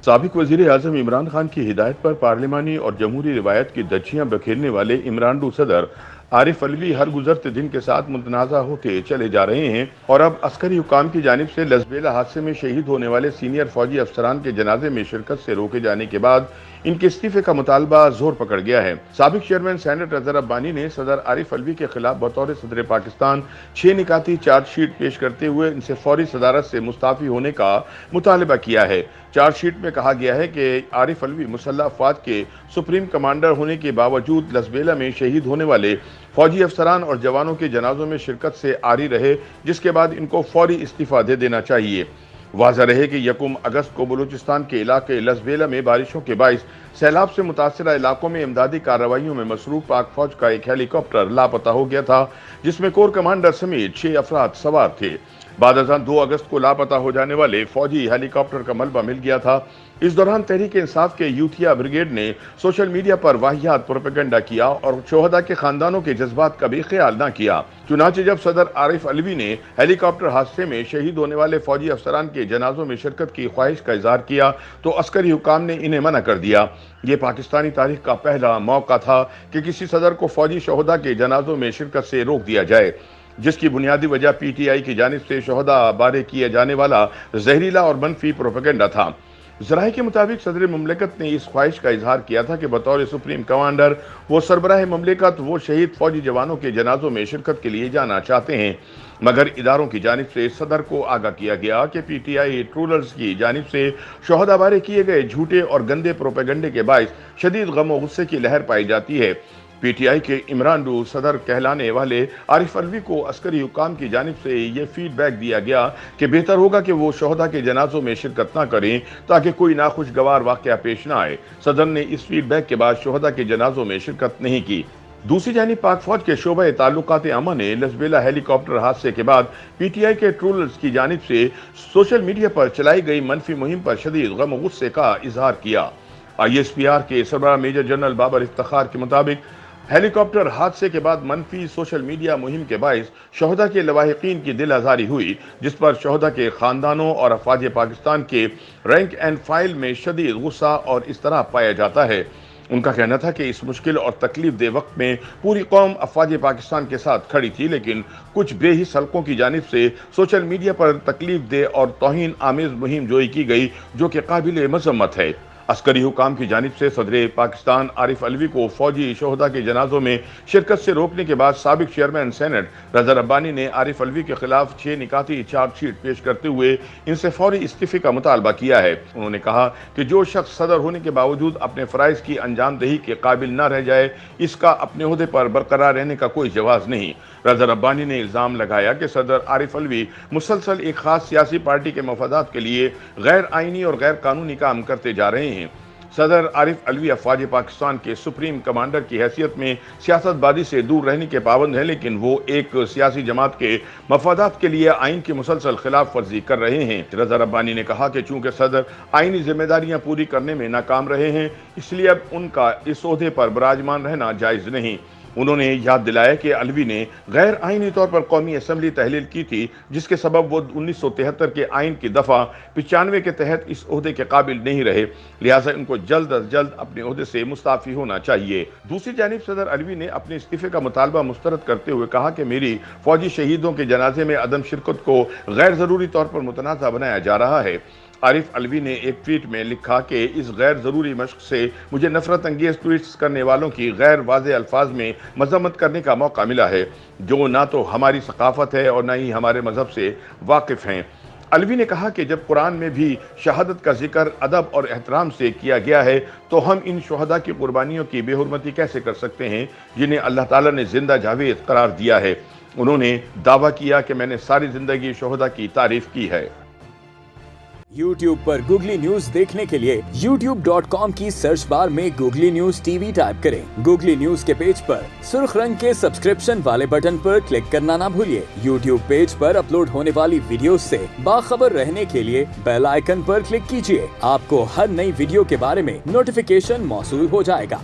سابق وزیر اعظم عمران خان کی ہدایت پر پارلیمانی اور جمہوری روایت کی دھجیاں بکھیرنے والے عمران صدر عارف علوی ہر گزرتے دن کے ساتھ متنازع ہوتے چلے جا رہے ہیں اور اب عسکری حکام کی جانب سے لسبیلا حادثے میں شہید ہونے والے سینئر فوجی افسران کے جنازے میں شرکت سے روکے جانے کے بعد ان کے استعفے کا مطالبہ زور پکڑ گیا ہے۔ سابق چیئرمین سینٹ اظہر ربانی نے صدر عارف علوی کے خلاف بطور صدر پاکستان 6 نکاتی چارج شیٹ پیش کرتے ہوئے ان سے فوری صدارت سے مستعفی ہونے کا مطالبہ کیا ہے۔ چارج شیٹ میں کہا گیا ہے کہ عارف علوی مسلح افواج کے سپریم کمانڈر ہونے کے باوجود لسبیلا میں شہید ہونے والے فوجی افسران اور جوانوں کے جنازوں میں شرکت سے عاری رہے، جس کے بعد ان کو فوری استعفیٰ دے دینا چاہیے۔ واضح رہے کہ 1 اگست کو بلوچستان کے علاقے لسبیلا میں بارشوں کے باعث سیلاب سے متاثرہ علاقوں میں امدادی کارروائیوں میں مصروف پاک فوج کا ایک ہیلی کاپٹر لاپتہ ہو گیا تھا، جس میں کور کمانڈر سمیت 6 افراد سوار تھے۔ بعد ازاں 2 اگست کو لاپتہ ہو جانے والے فوجی ہیلی کاپٹر کا ملبہ مل گیا تھا۔ اس دوران تحریک انصاف کے یوتھیا بریگیڈ نے سوشل میڈیا پر واہیات پروپیگنڈا کیا اور شہداء کے خاندانوں کے جذبات کا بھی خیال نہ کیا۔ چنانچہ جب صدر عارف علوی نے ہیلی کاپٹر حادثے میں شہید ہونے والے فوجی افسران کے جنازوں میں شرکت کی خواہش کا اظہار کیا تو عسکری حکام نے انہیں منع کر دیا۔ یہ پاکستانی تاریخ کا پہلا موقع تھا کہ کسی صدر کو فوجی شہداء کے جنازوں میں شرکت سے روک دیا جائے، جس کی بنیادی وجہ پی ٹی آئی کی جانب سے شہداء بارے کیے جانے والا زہریلا اور منفی پروپیگنڈا تھا۔ ذرائع کے مطابق صدر مملکت نے اس خواہش کا اظہار کیا تھا کہ بطور سپریم کمانڈر وہ سربراہ مملکت وہ شہید فوجی جوانوں کے جنازوں میں شرکت کے لیے جانا چاہتے ہیں، مگر اداروں کی جانب سے صدر کو آگاہ کیا گیا کہ پی ٹی آئی ٹرولرز کی جانب سے شہداء بارے کیے گئے جھوٹے اور گندے پروپیگنڈے کے باعث شدید غم و غصے کی لہر پائی جاتی ہے۔ پی ٹی آئی کے عمران صدر کہلانے والے عارف علوی کو عسکری حکام کی جانب سے یہ فیڈ بیک دیا گیا کہ بہتر ہوگا کہ وہ شہداء کے جنازوں میں شرکت نہ کریں تاکہ کوئی ناخوشگوار واقعہ پیش نہ آئے۔ صدر نے اس فیڈ بیک کے بعد شہداء کے جنازوں میں شرکت نہیں کی۔ دوسری جانب پاک فوج کے شعبہ تعلقات عامہ نے لسبیلا ہیلی کاپٹر حادثے کے بعد پی ٹی آئی کے ٹرولرز کی جانب سے سوشل میڈیا پر چلائی گئی منفی مہم پر شدید غم و غصے کا اظہار کیا۔ آئی ایس پی آر کے سربراہ میجر جنرل بابر افتخار کے مطابق ہیلی کاپٹر حادثے کے بعد منفی سوشل میڈیا مہم کے باعث شہداء کے لواحقین کی دل آزاری ہوئی، جس پر شہداء کے خاندانوں اور افواج پاکستان کے رینک اینڈ فائل میں شدید غصہ اور اضطراب پایا جاتا ہے۔ ان کا کہنا تھا کہ اس مشکل اور تکلیف دہ وقت میں پوری قوم افواج پاکستان کے ساتھ کھڑی تھی، لیکن کچھ بے حس حلقوں کی جانب سے سوشل میڈیا پر تکلیف دہ اور توہین آمیز مہم جوئی کی گئی، جو کہ قابل مذمت ہے۔ عسکری حکام کی جانب سے صدر پاکستان عارف علوی کو فوجی شہداء کے جنازوں میں شرکت سے روکنے کے بعد سابق چیئرمین سینٹ اظہر ربانی نے عارف علوی کے خلاف 6 نکاتی چارج شیٹ پیش کرتے ہوئے ان سے فوری استعفے کا مطالبہ کیا ہے۔ انہوں نے کہا کہ جو شخص صدر ہونے کے باوجود اپنے فرائض کی انجام دہی کے قابل نہ رہ جائے، اس کا اپنے عہدے پر برقرار رہنے کا کوئی جواز نہیں۔ اظہر ربانی نے الزام لگایا کہ صدر عارف علوی مسلسل ایک خاص سیاسی پارٹی کے مفادات کے لیے غیر آئینی اور غیر قانونی کام کرتے جا رہے ہیں۔ صدر عارف علوی افواج پاکستان کے سپریم کمانڈر کی حیثیت میں سیاست بازی سے دور رہنے کے پابند ہیں، لیکن وہ ایک سیاسی جماعت کے مفادات کے لیے آئین کی مسلسل خلاف ورزی کر رہے ہیں۔ اظہر ربانی نے کہا کہ چونکہ صدر آئینی ذمہ داریاں پوری کرنے میں ناکام رہے ہیں، اس لیے اب ان کا اس عہدے پر براجمان رہنا جائز نہیں۔ انہوں نے یاد دلایا کہ علوی نے غیر آئینی طور پر قومی اسمبلی تحلیل کی تھی، جس کے سبب وہ 1973 کے آئین کی دفعہ 95 کے تحت اس عہدے کے قابل نہیں رہے، لہٰذا ان کو جلد از جلد اپنے عہدے سے مستعفی ہونا چاہیے۔ دوسری جانب صدر علوی نے اپنے استعفے کا مطالبہ مسترد کرتے ہوئے کہا کہ میری فوجی شہیدوں کے جنازے میں عدم شرکت کو غیر ضروری طور پر متنازع بنایا جا رہا ہے۔ عارف علوی نے ایک ٹویٹ میں لکھا کہ اس غیر ضروری مشق سے مجھے نفرت انگیز ٹویٹس کرنے والوں کی غیر واضح الفاظ میں مذمت کرنے کا موقع ملا ہے، جو نہ تو ہماری ثقافت ہے اور نہ ہی ہمارے مذہب سے واقف ہیں۔ علوی نے کہا کہ جب قرآن میں بھی شہادت کا ذکر ادب اور احترام سے کیا گیا ہے تو ہم ان شہداء کی قربانیوں کی بے حرمتی کیسے کر سکتے ہیں جنہیں اللہ تعالیٰ نے زندہ جاوید قرار دیا ہے۔ انہوں نے دعویٰ کیا کہ میں نے ساری زندگی شہداء کی تعریف کی ہے۔ YouTube پر گوگلی نیوز دیکھنے کے لیے youtube.com کی سرچ بار میں googly news T V type کریں۔ گوگلی نیوز کے پیج پر سرخ رنگ کے سبسکرپشن والے بٹن پر کلک کرنا نہ بھولیے۔ YouTube پیج پر اپلوڈ ہونے والی ویڈیوز سے باخبر رہنے کے لیے بیل آئیکن پر کلک کیجیے۔ آپ کو ہر نئی ویڈیو کے بارے میں نوٹیفیکیشن موصول ہو جائے گا۔